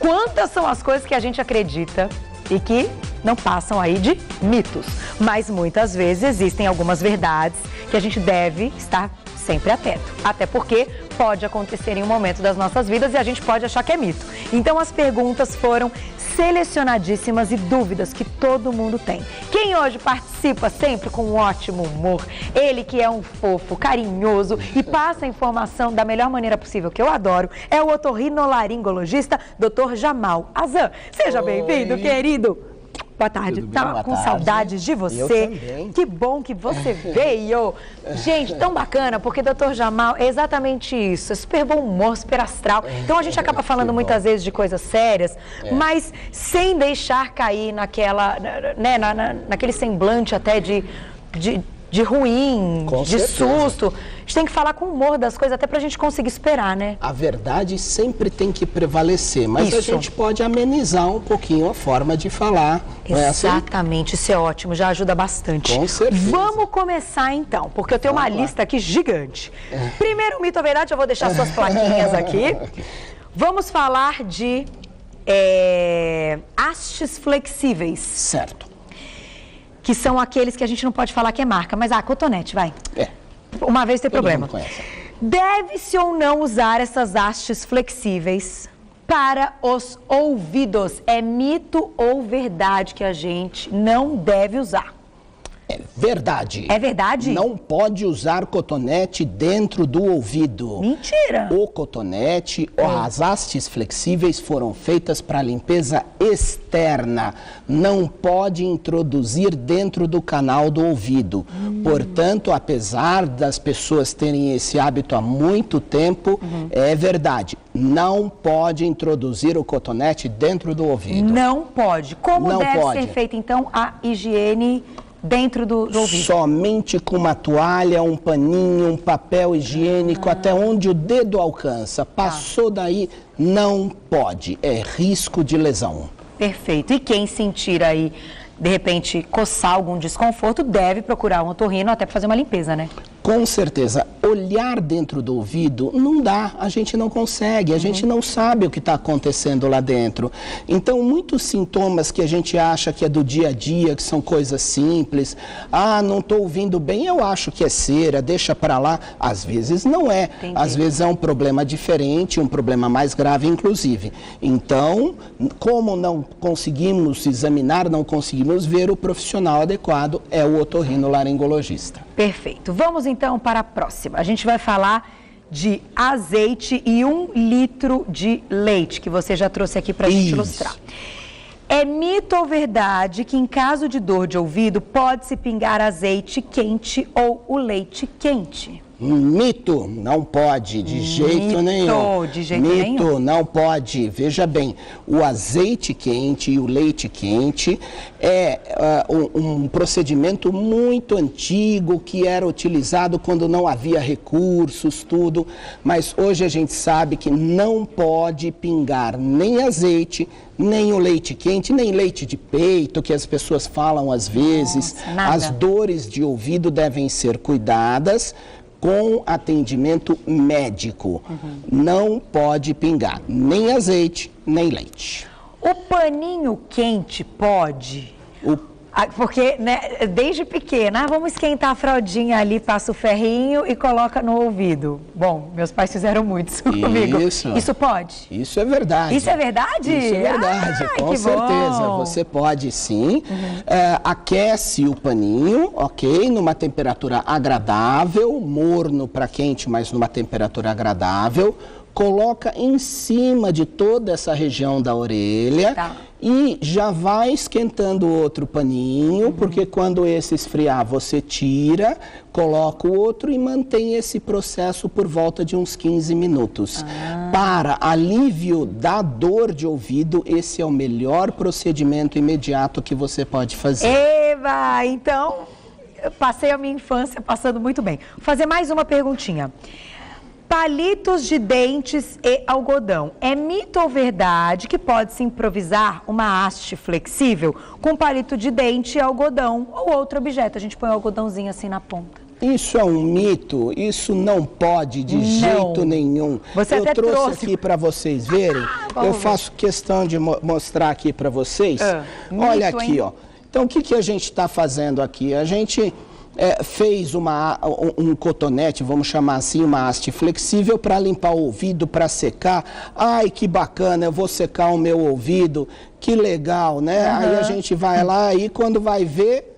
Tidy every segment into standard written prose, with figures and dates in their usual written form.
Quantas são as coisas que a gente acredita e que não passam aí de mitos? Mas muitas vezes existem algumas verdades que a gente deve estar sempre atento. Até porque pode acontecer em um momento das nossas vidas e a gente pode achar que é mito. Então as perguntas foram selecionadíssimas e dúvidas que todo mundo tem. Quem hoje participa sempre com um ótimo humor, ele que é um fofo, carinhoso e passa a informação da melhor maneira possível, que eu adoro, é o otorrinolaringologista Dr. Jamal Azan. Seja bem-vindo, querido. Boa tarde, estava com saudades de você. Eu também. Que bom que você veio. Gente, tão bacana, porque Dr. Jamal é exatamente isso, é super bom humor, super astral. Então a gente acaba falando muitas vezes de coisas sérias, mas sem deixar cair naquela, né, naquele semblante até de ruim, Com de certeza. susto. A gente tem que falar com humor das coisas até pra gente conseguir esperar, né? A verdade sempre tem que prevalecer, mas a Isso. gente pode amenizar um pouquinho a forma de falar. Não é assim? Exatamente, isso é ótimo, já ajuda bastante. Com certeza. Vamos começar então, porque eu tenho uma lista aqui gigante. Primeiro mito ou verdade, eu vou deixar suas plaquinhas aqui. Vamos falar de hastes flexíveis, Certo. que são aqueles que a gente não pode falar que é marca, mas cotonete, vai. Uma vez tem Todo problema. mundo conhece. Deve-se ou não usar essas hastes flexíveis para os ouvidos? É mito ou verdade que a gente não deve usar? É verdade. É verdade? Não pode usar cotonete dentro do ouvido. Mentira! O cotonete ou as hastes flexíveis foram feitas para limpeza externa. Não pode introduzir dentro do canal do ouvido. Portanto, apesar das pessoas terem esse hábito há muito tempo, é verdade. Não pode introduzir o cotonete dentro do ouvido. Não pode. Como Não deve pode. ser feita, então, a higiene dentro do ouvido? Somente com uma toalha, um paninho, um papel higiênico, até onde o dedo alcança. Passou daí, não pode. É risco de lesão. Perfeito. E quem sentir aí, de repente, coçar algum desconforto, deve procurar um otorrino até para fazer uma limpeza, né? Com certeza, olhar dentro do ouvido não dá, a gente não consegue, a gente não sabe o que está acontecendo lá dentro. Então, muitos sintomas que a gente acha que é do dia a dia, que são coisas simples, não estou ouvindo bem, eu acho que é cera, deixa para lá. Às vezes não é, Entendi. Às vezes é um problema diferente, um problema mais grave, inclusive. Então, como não conseguimos examinar, não conseguimos ver, o profissional adequado é o otorrinolaringologista. Perfeito. Vamos então para a próxima. A gente vai falar de azeite e 1 litro de leite, que você já trouxe aqui para a gente Isso. ilustrar. É mito ou verdade que em caso de dor de ouvido pode-se pingar azeite quente ou o leite quente? Mito, não pode, de jeito nenhum. De jeito Mito, nenhum. não pode. Veja bem, o azeite quente e o leite quente é um procedimento muito antigo que era utilizado quando não havia recursos, tudo. Mas hoje a gente sabe que não pode pingar nem azeite, nem o leite quente, nem leite de peito, que as pessoas falam às vezes. Nossa, nada. As dores de ouvido devem ser cuidadas com atendimento médico. Não pode pingar nem azeite, nem leite. O paninho quente pode? Porque, né, desde pequena, vamos esquentar a fraldinha ali, passa o ferrinho e coloca no ouvido. Bom, meus pais fizeram muito isso comigo. Isso pode? Isso é verdade. Isso é verdade? Isso é verdade, com que certeza. bom. Você pode sim. Aquece o paninho, ok? Numa temperatura agradável, morno para quente, mas numa temperatura agradável. Coloca em cima de toda essa região da orelha. Tá. E já vai esquentando outro paninho, porque quando esse esfriar, você tira, coloca o outro e mantém esse processo por volta de uns 15 minutos. Para alívio da dor de ouvido, esse é o melhor procedimento imediato que você pode fazer. Eva, então, eu passei a minha infância passando muito bem. Vou fazer mais uma perguntinha. Palitos de dentes e algodão. É mito ou verdade que pode-se improvisar uma haste flexível com palito de dente e algodão ou outro objeto? A gente põe o algodãozinho assim na ponta. Isso é um mito, isso não pode de jeito nenhum. Você eu até trouxe aqui para vocês verem, eu faço questão de mostrar aqui para vocês. Olha aqui, ó. Então, o que a gente está fazendo aqui? A gente fez um cotonete, vamos chamar assim, uma haste flexível para limpar o ouvido, para secar. Ai, que bacana, eu vou secar o meu ouvido, que legal, né? Aí a gente vai lá e quando vai ver,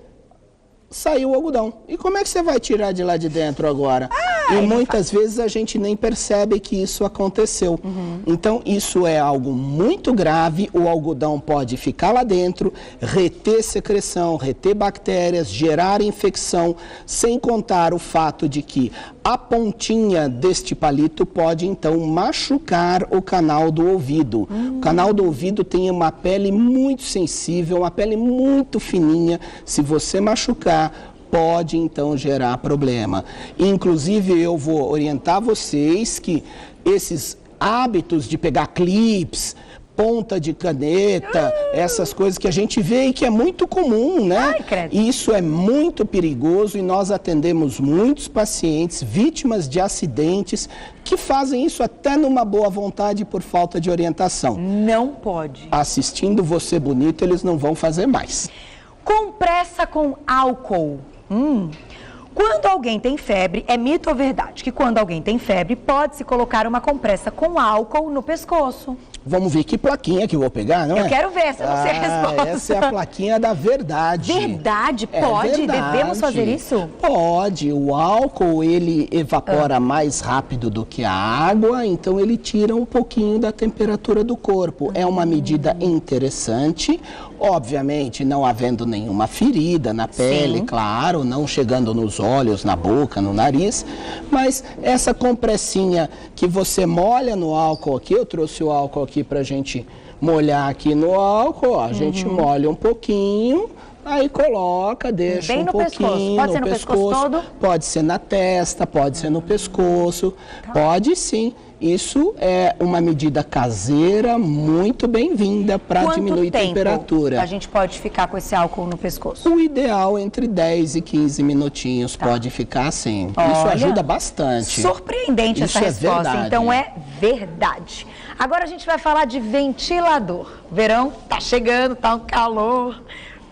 saiu o algodão. E como é que você vai tirar de lá de dentro agora? E muitas vezes a gente nem percebe que isso aconteceu. Então, isso é algo muito grave. O algodão pode ficar lá dentro, reter secreção, reter bactérias, gerar infecção, sem contar o fato de que a pontinha deste palito pode, então, machucar o canal do ouvido. O canal do ouvido tem uma pele muito sensível, uma pele muito fininha. Se você machucar, pode então gerar problema. Inclusive, eu vou orientar vocês que esses hábitos de pegar clips, ponta de caneta, essas coisas que a gente vê e que é muito comum, né? Isso é muito perigoso e nós atendemos muitos pacientes vítimas de acidentes que fazem isso até numa boa vontade por falta de orientação. Não pode. Assistindo Você Bonito, eles não vão fazer mais. Compressa com álcool. Quando alguém tem febre, é mito ou verdade que quando alguém tem febre, pode-se colocar uma compressa com álcool no pescoço? Vamos ver que plaquinha que eu vou pegar, não é? Eu quero ver, essa não sei a resposta. Essa é a plaquinha da verdade. Verdade? Pode? Verdade. Devemos fazer isso? Pode. O álcool, ele evapora mais rápido do que a água, então ele tira um pouquinho da temperatura do corpo. É uma medida interessante, obviamente não havendo nenhuma ferida na pele, claro, não chegando nos olhos, na boca, no nariz, mas essa compressinha que você molha no álcool aqui, eu trouxe o álcool aqui pra gente molhar aqui no álcool, ó, a gente molha um pouquinho, aí coloca, deixa bem um no pouquinho pescoço. Pode ser no pescoço todo? Pode ser na testa, pode ser no pescoço, pode sim. Isso é uma medida caseira muito bem-vinda para diminuir a temperatura. A gente pode ficar com esse álcool no pescoço? O ideal entre 10 e 15 minutinhos pode ficar assim. Olha, isso ajuda bastante. Surpreendente essa resposta. Verdade. Então é verdade. Agora a gente vai falar de ventilador. Verão tá chegando, tá um calor.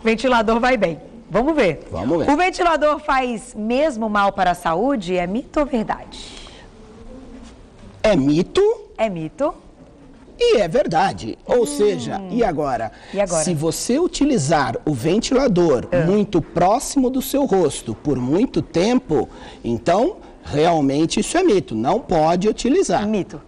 Ventilador vai bem. Vamos ver. Vamos ver. O ventilador faz mesmo mal para a saúde? É mito ou verdade? É mito. É mito. E é verdade. Ou seja, e agora? Se você utilizar o ventilador muito próximo do seu rosto por muito tempo, então realmente isso é mito. Não pode utilizar. Mito.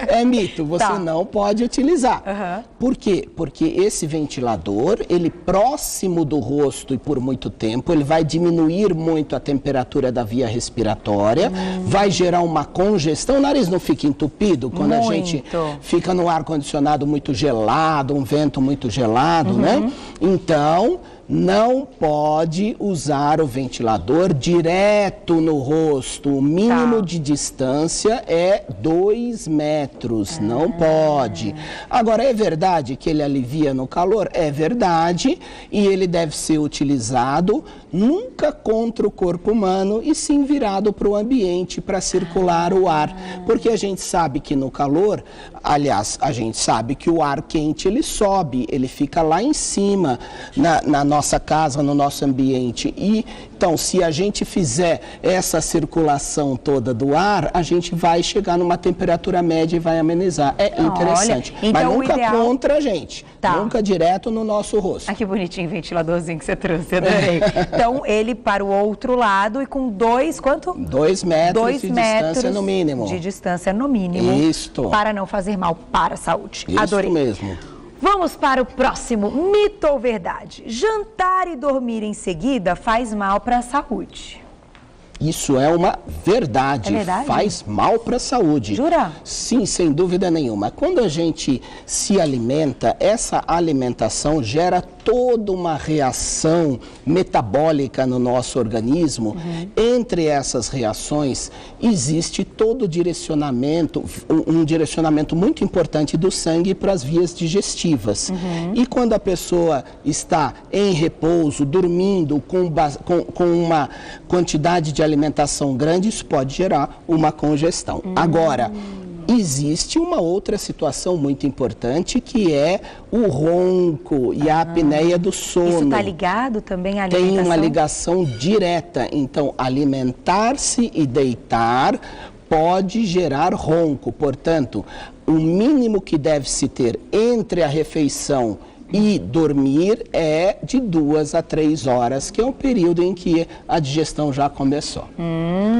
É mito, você não pode utilizar. Por quê? Porque esse ventilador, ele próximo do rosto e por muito tempo, ele vai diminuir muito a temperatura da via respiratória, vai gerar uma congestão, o nariz não fica entupido quando a gente fica no ar-condicionado muito gelado, um vento muito gelado, né? Então, não pode usar o ventilador direto no rosto. O mínimo de distância é 2 metros. Não pode. Agora, é verdade que ele alivia no calor? É verdade. E ele deve ser utilizado nunca contra o corpo humano e sim virado para o ambiente para circular o ar. Porque a gente sabe que no calor, aliás, a gente sabe que o ar quente ele sobe, ele fica lá em cima, na nossa casa, no nosso ambiente. E então, se a gente fizer essa circulação toda do ar, a gente vai chegar numa temperatura média e vai amenizar. É interessante. Olha, então mas nunca ideal... contra a gente. Nunca direto no nosso rosto. Ah, que bonitinho o ventiladorzinho que você trouxe, adorei. Então, ele para o outro lado e com 2, quanto? 2 metros de distância no mínimo. De distância no mínimo. Isto. Para não fazer mal para a saúde. Isso adorei. Mesmo. Vamos para o próximo, mito ou verdade? Jantar e dormir em seguida faz mal para a saúde. Isso é uma verdade. É verdade? Faz mal para a saúde. Jura? Sim, sem dúvida nenhuma. Quando a gente se alimenta, essa alimentação gera toda uma reação metabólica no nosso organismo. Entre essas reações, existe todo o direcionamento, um direcionamento muito importante do sangue para as vias digestivas. E quando a pessoa está em repouso, dormindo, com uma quantidade de alimentação grande, isso pode gerar uma congestão. Agora, existe uma outra situação muito importante, que é o ronco e a apneia do sono. Isso está ligado também à alimentação? Tem uma ligação direta. Então, alimentar-se e deitar pode gerar ronco. Portanto, o mínimo que deve se ter entre a refeição e dormir é de 2 a 3 horas, que é o período em que a digestão já começou.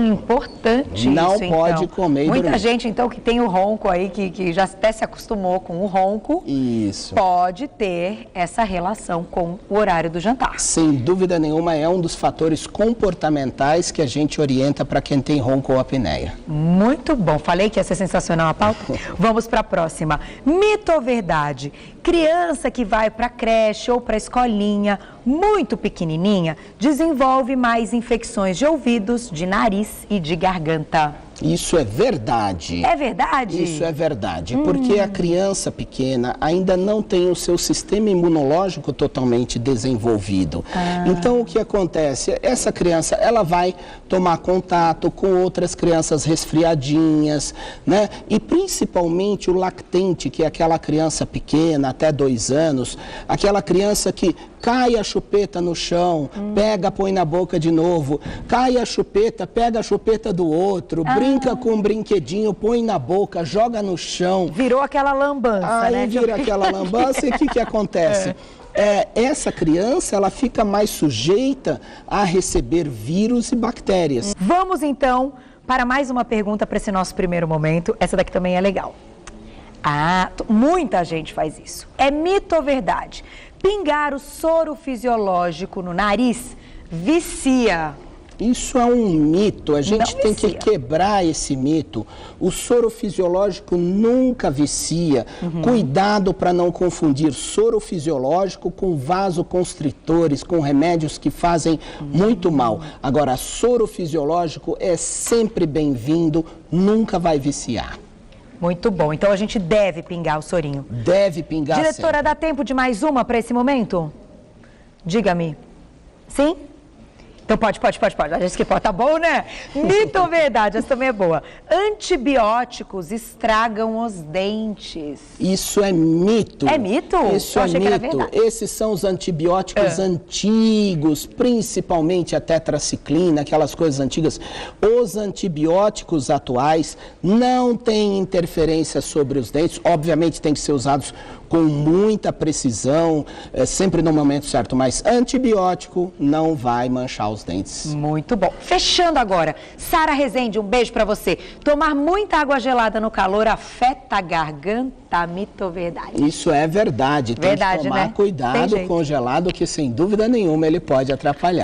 Importante não isso, pode então. comer e Muita dormir. gente, então, que tem o ronco aí, que já até se acostumou com o ronco, Isso. pode ter essa relação com o horário do jantar. Sem dúvida nenhuma, é um dos fatores comportamentais que a gente orienta para quem tem ronco ou apneia. Muito bom. Falei que ia ser sensacional a pauta? Vamos para a próxima. Mito ou verdade? Criança que vai para a creche ou para a escolinha muito pequenininha desenvolve mais infecções de ouvidos, de nariz e de garganta. Isso é verdade. É verdade? Isso é verdade, porque a criança pequena ainda não tem o seu sistema imunológico totalmente desenvolvido. Então, o que acontece? Essa criança, ela vai tomar contato com outras crianças resfriadinhas, né? E principalmente o lactente, que é aquela criança pequena, até 2 anos, aquela criança que cai a chupeta no chão, pega, põe na boca de novo, cai a chupeta, pega a chupeta do outro, brinca com um brinquedinho, põe na boca, joga no chão. Virou aquela lambança, né? Aí vira aquela lambança e o que acontece? Essa criança, ela fica mais sujeita a receber vírus e bactérias. Vamos então para mais uma pergunta para esse nosso primeiro momento. Essa daqui também é legal. Muita gente faz isso. É mito ou verdade? Pingar o soro fisiológico no nariz vicia. Isso é um mito, a gente tem que quebrar esse mito. O soro fisiológico nunca vicia. Cuidado para não confundir soro fisiológico com vasoconstritores, com remédios que fazem muito mal. Agora, soro fisiológico é sempre bem-vindo, nunca vai viciar. Muito bom, então a gente deve pingar o sorinho. Deve pingar Diretora, sempre. dá tempo de mais uma para esse momento? Diga-me. Sim? Então pode. A gente que pode, tá bom, né? Mito ou verdade? Essa também é boa. Antibióticos estragam os dentes. Isso é mito. É mito? Isso Eu é achei que era mito. verdade. Esses são os antibióticos antigos, principalmente a tetraciclina, aquelas coisas antigas. Os antibióticos atuais não têm interferência sobre os dentes. Obviamente tem que ser usados com muita precisão, sempre no momento certo, mas antibiótico não vai manchar os dentes. Muito bom. Fechando agora, Sara Rezende, um beijo pra você. Tomar muita água gelada no calor afeta a garganta, mito ou verdade? Isso é verdade. Tem Verdade, que tomar né? cuidado Tem com o gelado, que sem dúvida nenhuma ele pode atrapalhar.